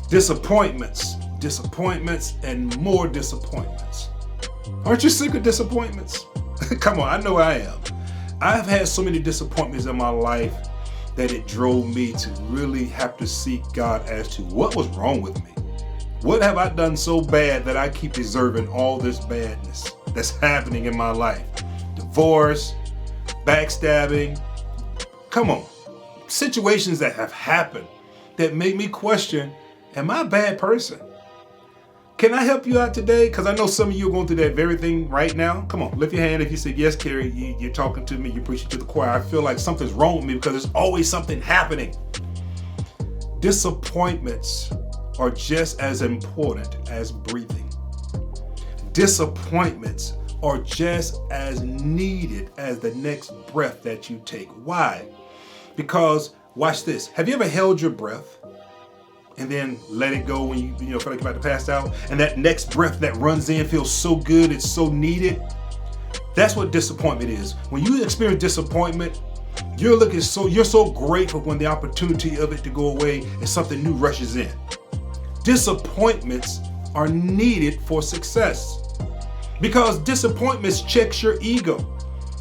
Disappointments, disappointments, and more disappointments. Aren't you sick of disappointments? Come on, I know I am. I've had so many disappointments in my life that it drove me to really have to seek God as to what was wrong with me. What have I done so bad that I keep deserving all this badness that's happening in my life? Divorce, backstabbing, come on. Situations that have happened that make me question, am I a bad person? Can I help you out today? Because I know some of you are going through that very thing right now. Come on, lift your hand if you say, yes, Kerry, you're talking to me, you're preaching to the choir. I feel like something's wrong with me because there's always something happening. Disappointments are just as important as breathing. Disappointments are just as needed as the next breath that you take. Why? Because, watch this. Have you ever held your breath and then let it go when you feel like you're about to pass out? And that next breath that runs in feels so good, it's so needed. That's what disappointment is. When you experience disappointment, you're so grateful when the opportunity of it to go away and something new rushes in. Disappointments are needed for success because disappointments checks your ego.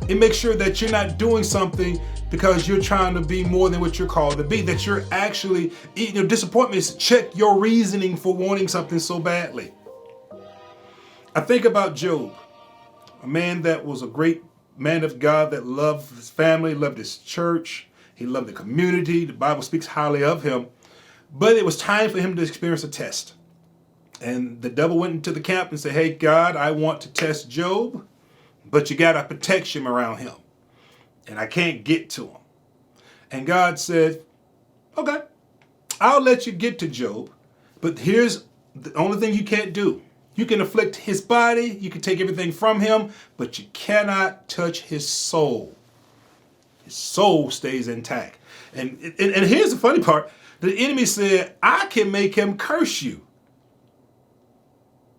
It makes sure that you're not doing something because you're trying to be more than what you're called to be, that you're actually, disappointments check your reasoning for wanting something so badly. I think about Job, a man that was a great man of God that loved his family, loved his church, he loved the community. The Bible speaks highly of him. But it was time for him to experience a test. And the devil went into the camp and said, hey, God, I want to test Job, but you got to protect him around him. And I can't get to him. And God said, okay, I'll let you get to Job, but here's the only thing you can't do. You can afflict his body, you can take everything from him, but you cannot touch his soul. His soul stays intact. And here's the funny part. The enemy said, I can make him curse you.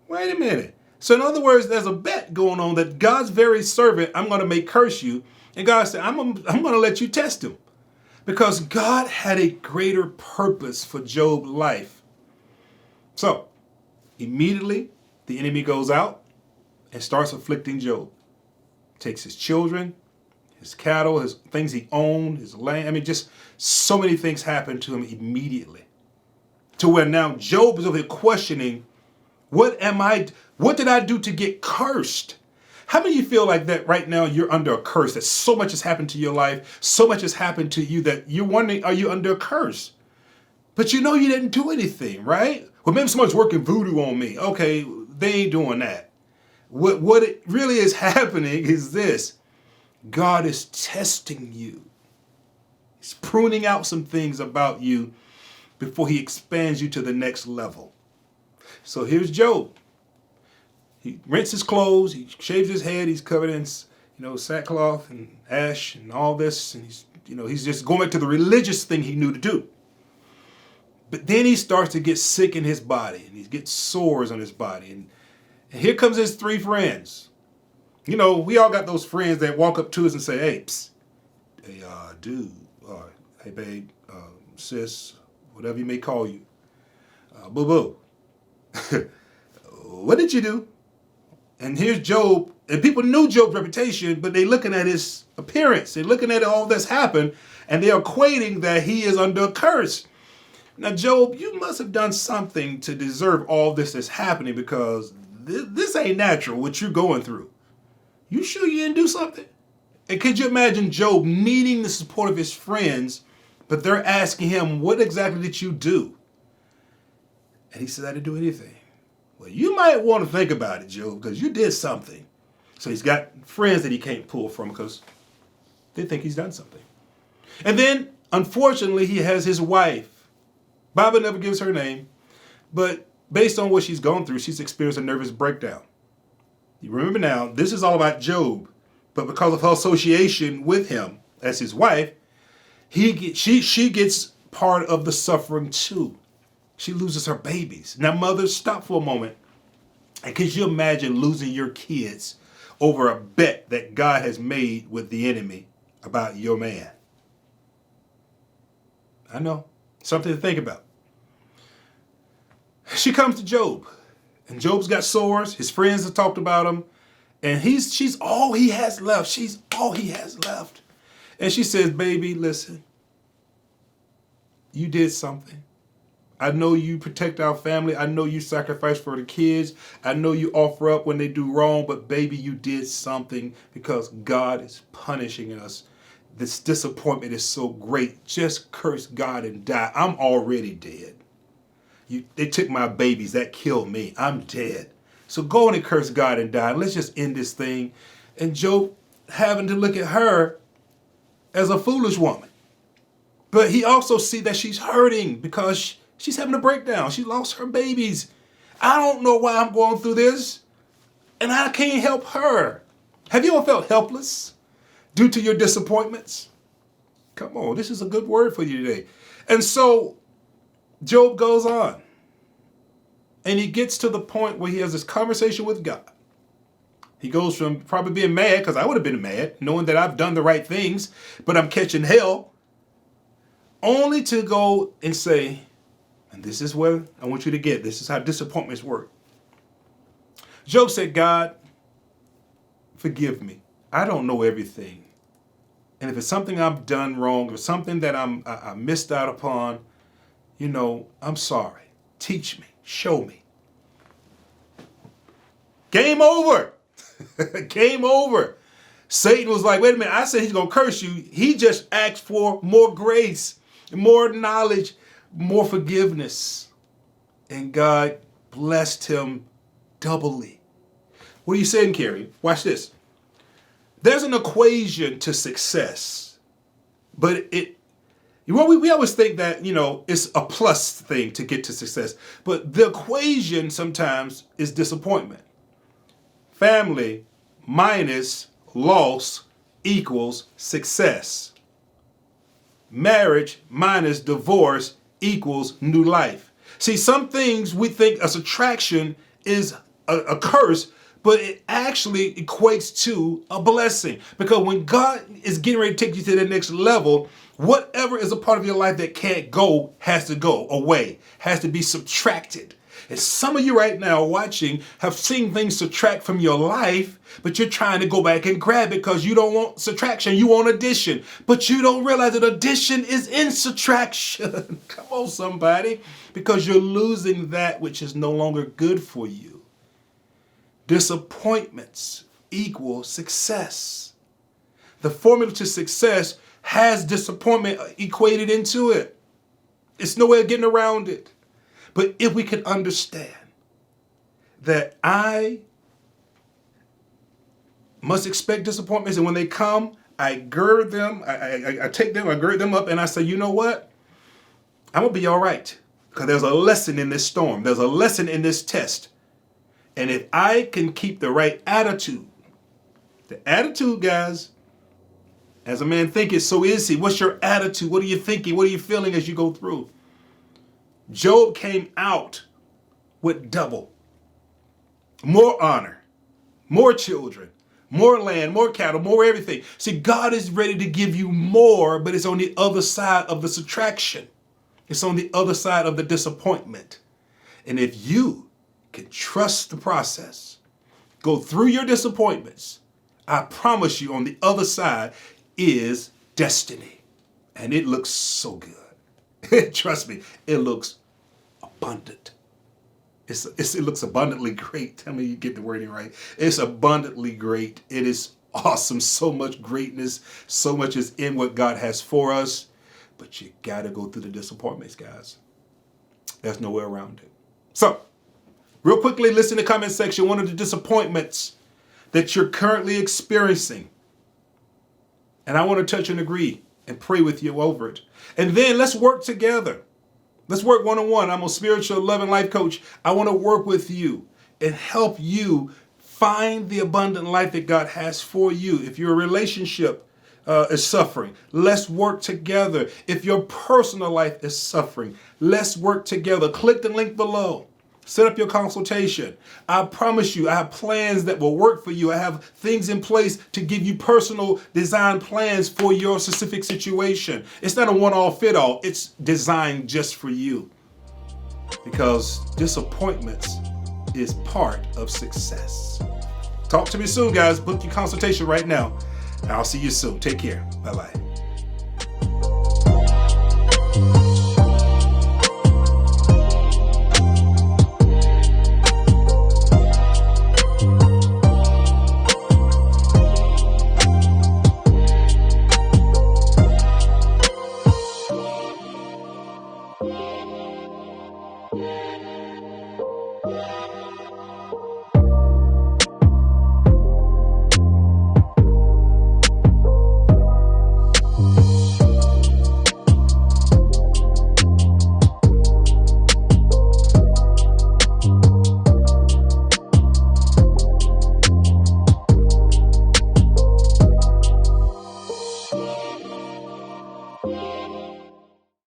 Wait a minute. So in other words, there's a bet going on that God's very servant, I'm going to make curse you. And God said, I'm going to let you test him. Because God had a greater purpose for Job's life. So immediately the enemy goes out and starts afflicting Job. Takes his children, his cattle, his things he owned, his land. Just so many things happened to him immediately. To where now Job is over here questioning, what did I do to get cursed? How many of you feel like that right now you're under a curse, that so much has happened to your life, so much has happened to you that you're wondering, are you under a curse? But you didn't do anything, right? Well, maybe someone's working voodoo on me. Okay, they ain't doing that. What it really is happening is this. God is testing you. He's pruning out some things about you before he expands you to the next level. So here's Job. He rinses his clothes, he shaves his head, he's covered in, sackcloth and ash and all this, and he's just going back to the religious thing he knew to do. But then he starts to get sick in his body, and he gets sores on his body, and here comes his three friends. We all got those friends that walk up to us and say, hey, psst, hey, dude, or hey, babe, sis, whatever you may call you, boo-boo. What did you do? And here's Job, and people knew Job's reputation, but they're looking at his appearance. They're looking at all that's happened, and they're equating that he is under a curse. Now, Job, you must have done something to deserve all this that's happening, because this ain't natural, what you're going through. You sure you didn't do something? And could you imagine Job needing the support of his friends, but they're asking him, what exactly did you do? And he said, I didn't do anything. Well, you might want to think about it, Job, because you did something. So he's got friends that he can't pull from because they think he's done something. And then, unfortunately, he has his wife. Bible never gives her name, but based on what she's gone through, she's experienced a nervous breakdown. You remember now, this is all about Job, but because of her association with him as his wife, she gets part of the suffering too. She loses her babies. Now, mothers, stop for a moment. And could you imagine losing your kids over a bet that God has made with the enemy about your man? I know. Something to think about. She comes to Job, and Job's got sores. His friends have talked about him, and she's all he has left. She's all he has left. And she says, baby, listen, you did something. I know you protect our family. I know you sacrifice for the kids. I know you offer up when they do wrong, but baby, you did something because God is punishing us. This disappointment is so great. Just curse God and die. I'm already dead. They took my babies. That killed me. I'm dead. So go on and curse God and die. Let's just end this thing. And Job having to look at her as a foolish woman. But he also see that she's hurting because she's having a breakdown. She lost her babies. I don't know why I'm going through this, and I can't help her. Have you ever felt helpless due to your disappointments? Come on, this is a good word for you today. And so Job goes on, and he gets to the point where he has this conversation with God. He goes from probably being mad, because I would have been mad, knowing that I've done the right things, but I'm catching hell, only to go and say, and this is where I want you to get, this is how disappointments work. Job said, God, forgive me. I don't know everything. And if it's something I've done wrong or something that I missed out upon, I'm sorry. Teach me. Show me. Game over. Game over. Satan was like, wait a minute, I said he's going to curse you. He just asked for more grace, more knowledge, more forgiveness. And God blessed him doubly. What are you saying, Carrie? Watch this. There's an equation to success, but we always think that, it's a plus thing to get to success, but the equation sometimes is disappointment. Family minus loss equals success. Marriage minus divorce equals new life. See, some things we think a subtraction is a curse, but it actually equates to a blessing. Because when God is getting ready to take you to the next level, whatever is a part of your life that can't go has to go away, has to be subtracted. And some of you right now watching have seen things subtract from your life, but you're trying to go back and grab it because you don't want subtraction, you want addition. But you don't realize that addition is in subtraction. Come on, somebody. Because you're losing that which is no longer good for you. Disappointments equal success. The formula to success has disappointment equated into it. It's no way of getting around it. But if we can understand that I must expect disappointments, and when they come, I gird them, I take them, I gird them up, and I say, you know what? I'm going to be all right. Because there's a lesson in this storm. There's a lesson in this test. And if I can keep the right attitude, the attitude, guys, as a man thinketh, so is he. What's your attitude? What are you thinking? What are you feeling as you go through? Job came out with double. More honor, more children, more land, more cattle, more everything. See, God is ready to give you more, but it's on the other side of the subtraction. It's on the other side of the disappointment. And if you can trust the process, go through your disappointments, I promise you on the other side is destiny. And it looks so good. Trust me, it looks abundant. It looks abundantly great. Tell me you get the wording right. It's abundantly great. It is awesome. So much greatness. So much is in what God has for us. But you got to go through the disappointments, guys. There's no way around it. So, real quickly, listen to the comment section. One of the disappointments that you're currently experiencing. And I want to touch and agree and pray with you over it. And then let's work together. Let's work one-on-one. I'm a spiritual love and life coach. I want to work with you and help you find the abundant life that God has for you. If your relationship is suffering, let's work together. If your personal life is suffering, let's work together. Click the link below. Set up your consultation. I promise you, I have plans that will work for you. I have things in place to give you personal design plans for your specific situation. It's not a one-all fit-all. It's designed just for you. because disappointments is part of success. Talk to me soon, guys. Book your consultation right now. I'll see you soon. Take care. Bye-bye.